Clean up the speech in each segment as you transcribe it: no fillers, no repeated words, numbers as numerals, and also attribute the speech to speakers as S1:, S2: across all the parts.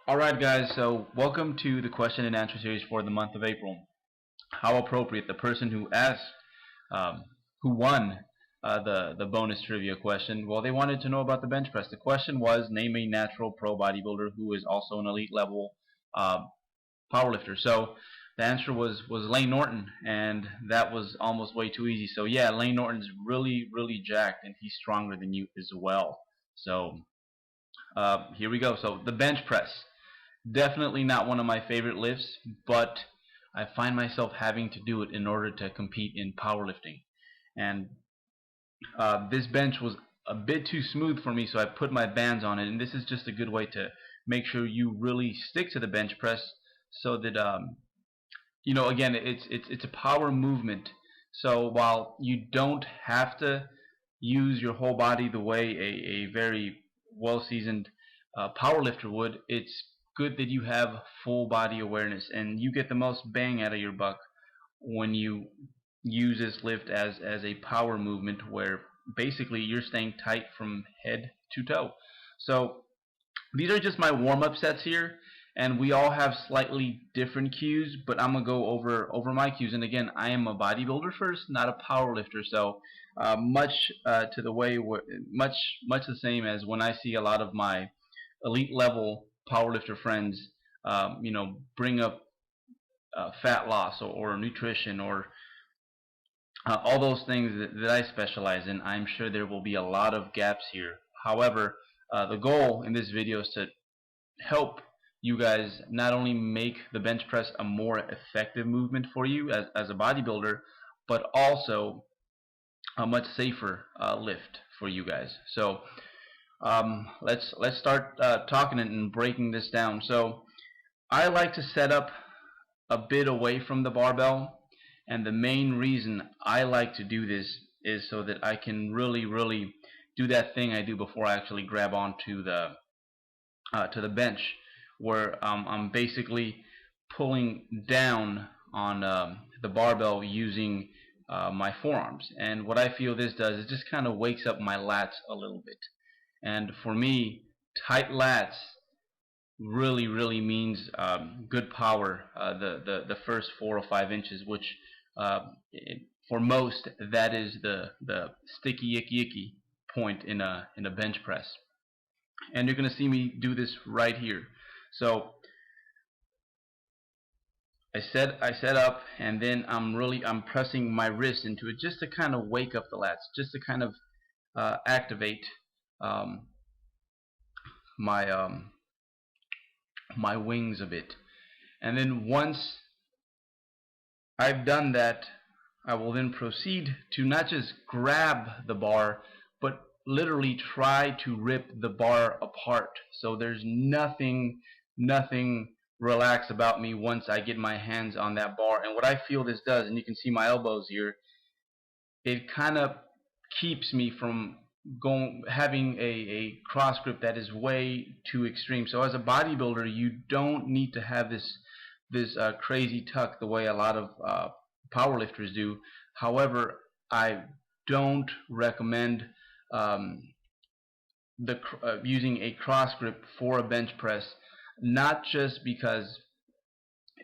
S1: Alright guys, so welcome to the question and answer series for the month of April. How appropriate, the person who asked, um, who won the bonus trivia question, well, they wanted to know about the bench press. The question was, name a natural pro bodybuilder who is also an elite level uh, powerlifter. So the answer was Lane Norton, and that was almost way too easy. So yeah, Lane Norton's really jacked, and he's stronger than you as well. So here we go. So the bench press. Definitely not one of my favorite lifts, but I find myself having to do it in order to compete in powerlifting. And this bench was a bit too smooth for me, so I put my bands on it. And this is just a good way to make sure you really stick to the bench press, so that again, it's a power movement. So while you don't have to use your whole body the way a very well-seasoned powerlifter would, it's good that you have full body awareness, and you get the most bang out of your buck when you use this lift as a power movement where basically you're staying tight from head to toe. So these are just my warm-up sets here, and we all have slightly different cues, but I'm gonna go over my cues. And again, I am a bodybuilder first, not a power lifter, so much to the way much the same as when I see a lot of my elite level powerlifter friends bring up fat loss or nutrition or all those things that I specialize in. I'm sure there will be a lot of gaps here. However, the goal in this video is to help you guys not only make the bench press a more effective movement for you as a bodybuilder, but also a much safer lift for you guys. So let's start talking and breaking this down. So I like to set up a bit away from the barbell, and the main reason I like to do this is so that I can really do that thing I do before I actually grab onto the to the bench, where I'm basically pulling down on the barbell using my forearms. And what I feel this does is just kind of wakes up my lats a little bit. And for me, tight lats really means good power the first 4 or 5 inches, which for most that is the sticky icky point in a bench press. And you're going to see me do this right here. So I set up, and then I'm pressing my wrist into it just to kind of wake up the lats, just to kind of activate um, my my wings a bit. And then once I've done that, I will then proceed to not just grab the bar, but literally try to rip the bar apart. So there's nothing relaxed about me once I get my hands on that bar. And what I feel this does, and you can see my elbows here, it kind of keeps me from having a cross grip that is way too extreme. So as a bodybuilder, you don't need to have this crazy tuck the way a lot of powerlifters do. However, I don't recommend using a cross grip for a bench press, not just because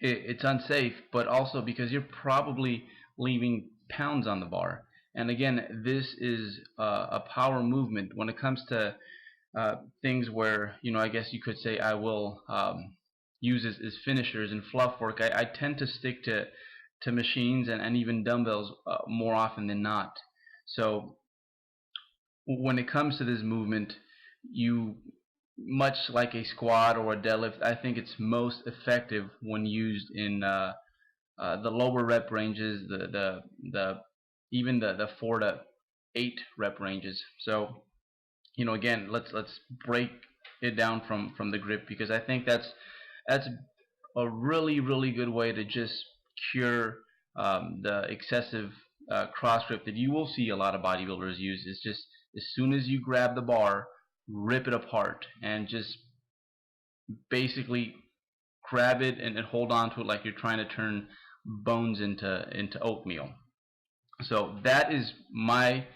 S1: it's unsafe, but also because you're probably leaving pounds on the bar. And again, this is a power movement. When it comes to things where, I guess you could say I will use as finishers and fluff work, I tend to stick to machines and even dumbbells more often than not. So when it comes to this movement, you, much like a squat or a deadlift, I think it's most effective when used in the lower rep ranges, the even the 4 to 8 rep ranges. So again, let's break it down from the grip, because I think that's a really good way to just cure the excessive cross grip that you will see a lot of bodybuilders use. Is just as soon as you grab the bar, rip it apart and just basically grab it and hold on to it like you're trying to turn bones into oatmeal. So that is my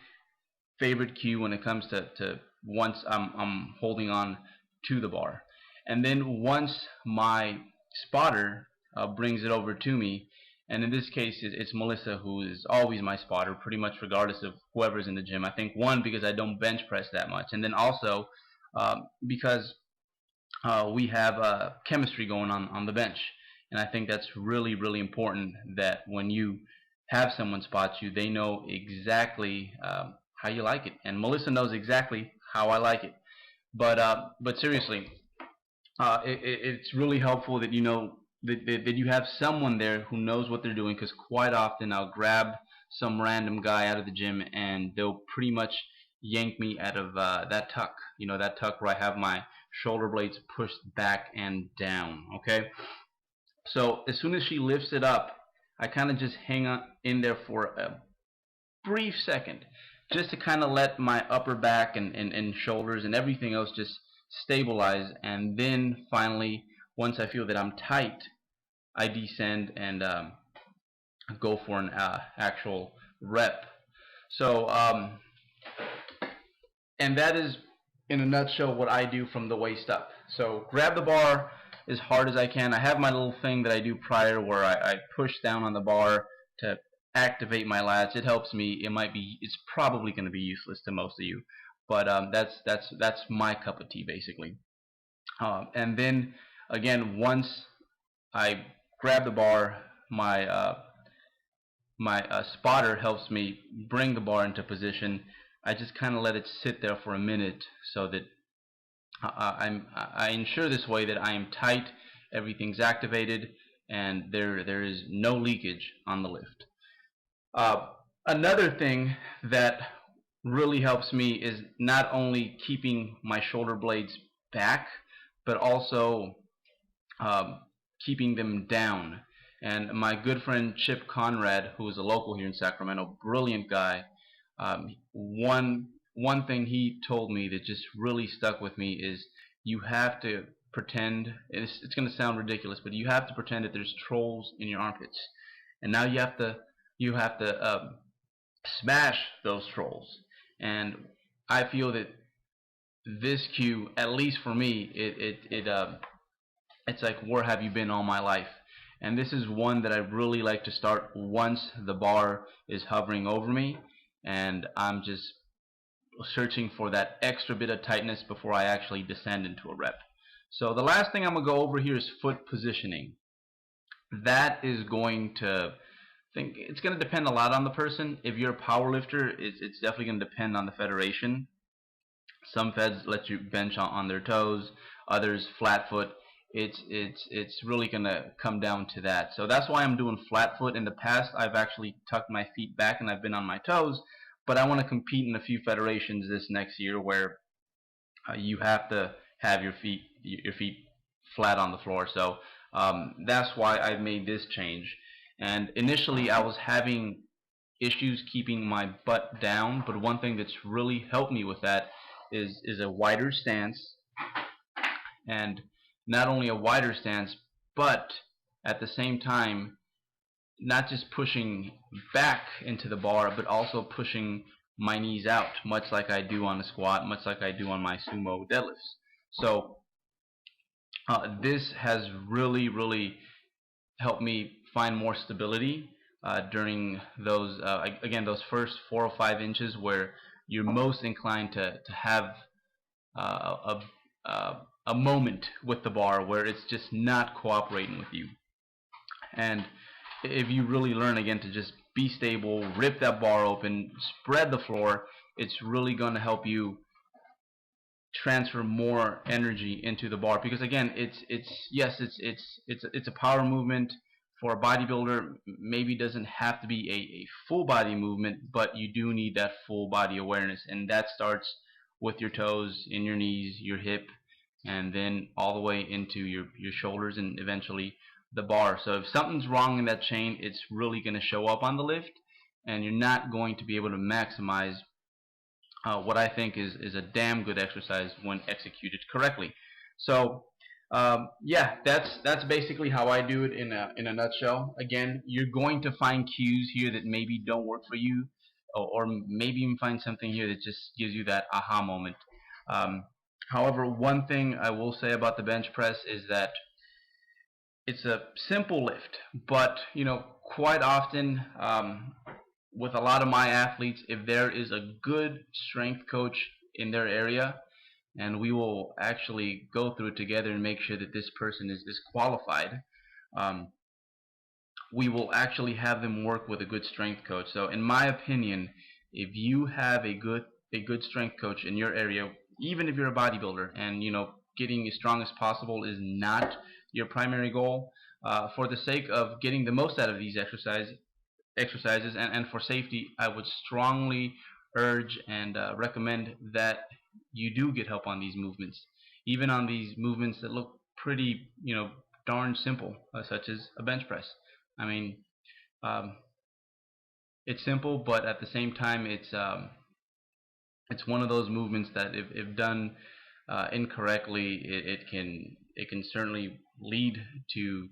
S1: favorite cue when it comes to once I'm holding on to the bar. And then once my spotter brings it over to me, and in this case it's Melissa, who is always my spotter pretty much regardless of whoever's in the gym. I think one, because I don't bench press that much, and then also because we have chemistry going on the bench. And I think that's really, really important, that when you have someone spot you, they know exactly how you like it. And Melissa knows exactly how I like it. But seriously, it's really helpful that you know that you have someone there who knows what they're doing, because quite often I'll grab some random guy out of the gym and they'll pretty much yank me out of that tuck. You know, that tuck where I have my shoulder blades pushed back and down. Okay, so as soon as she lifts it up, I kind of just hang on in there for a brief second, just to kind of let my upper back and shoulders and everything else just stabilize. And then finally, once I feel that I'm tight, I descend and go for an actual rep. So, and that is in a nutshell what I do from the waist up. So grab the bar as hard as I can. I have my little thing that I do prior where I push down on the bar to activate my lats. It helps me. It's probably going to be useless to most of you, but that's my cup of tea basically. And then again, once I grab the bar, my spotter helps me bring the bar into position. I just kind of let it sit there for a minute so that I ensure this way that I am tight, everything's activated, and there is no leakage on the lift. Another thing that really helps me is not only keeping my shoulder blades back, but also keeping them down. And my good friend Chip Conrad, who is a local here in Sacramento, brilliant guy, one thing he told me that just really stuck with me is you have to pretend, it's going to sound ridiculous, but you have to pretend that there's trolls in your armpits, and now you have to smash those trolls. And I feel that this cue, at least for me, it's like, where have you been all my life? And this is one that I really like to start once the bar is hovering over me and I'm just searching for that extra bit of tightness before I actually descend into a rep. So the last thing I'm going to go over here is foot positioning. That is going to it's going to depend a lot on the person. If you're a power lifter, it's definitely going to depend on the federation. Some feds let you bench on their toes, others flat foot. It's really going to come down to that. So that's why I'm doing flat foot. In the past, I've actually tucked my feet back and I've been on my toes, but I want to compete in a few federations this next year where you have to have your feet flat on the floor. So that's why I made this change. And initially I was having issues keeping my butt down, but one thing that's really helped me with that is a wider stance. And not only a wider stance, but at the same time not just pushing back into the bar, but also pushing my knees out, much like I do on the squat, much like I do on my sumo deadlifts. So this has really helped me find more stability during those again, those first 4 or 5 inches where you're most inclined to have a moment with the bar where it's just not cooperating with you. And if you really learn again to just be stable, rip that bar open, spread the floor, it's really going to help you transfer more energy into the bar. Because again, it's a power movement. For a bodybuilder, maybe doesn't have to be a full body movement, but you do need that full body awareness, and that starts with your toes, in your knees, your hip, and then all the way into your shoulders and eventually the bar. So if something's wrong in that chain, it's really going to show up on the lift, and you're not going to be able to maximize what I think is a damn good exercise when executed correctly. So yeah, that's basically how I do it in a nutshell. Again, you're going to find cues here that maybe don't work for you, or maybe even find something here that just gives you that aha moment. However, one thing I will say about the bench press is that it's a simple lift, but quite often, with a lot of my athletes, if there is a good strength coach in their area, and we will actually go through it together and make sure that this person is qualified, um, we will actually have them work with a good strength coach. So in my opinion, if you have a good strength coach in your area, even if you're a bodybuilder and getting as strong as possible is not your primary goal, for the sake of getting the most out of these exercises and for safety, I would strongly urge and recommend that you do get help on these movements, even on these movements that look pretty, darn simple, such as a bench press. I mean, um, it's simple, but at the same time, it's one of those movements that if done incorrectly, it can certainly lead to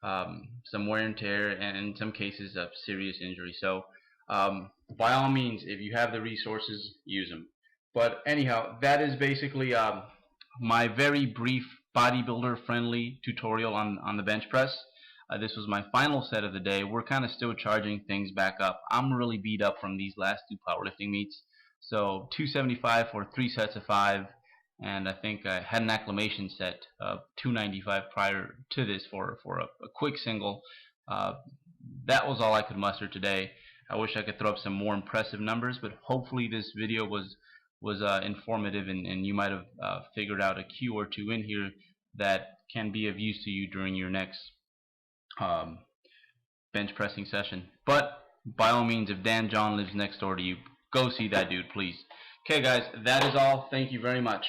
S1: some wear and tear, and in some cases of serious injury. So by all means, if you have the resources, use them. But anyhow, that is basically my very brief bodybuilder friendly tutorial on the bench press. This was my final set of the day. We're kind of still charging things back up. I'm really beat up from these last two powerlifting meets. So 275 for 3 sets of 5, and I think I had an acclimation set of 295 prior to this for a quick single. That was all I could muster today. I wish I could throw up some more impressive numbers, but hopefully this video was informative, and you might have figured out a cue or two in here that can be of use to you during your next um, bench pressing session. But by all means, if Dan John lives next door to you, go see that dude, please. Okay, guys, that is all. Thank you very much.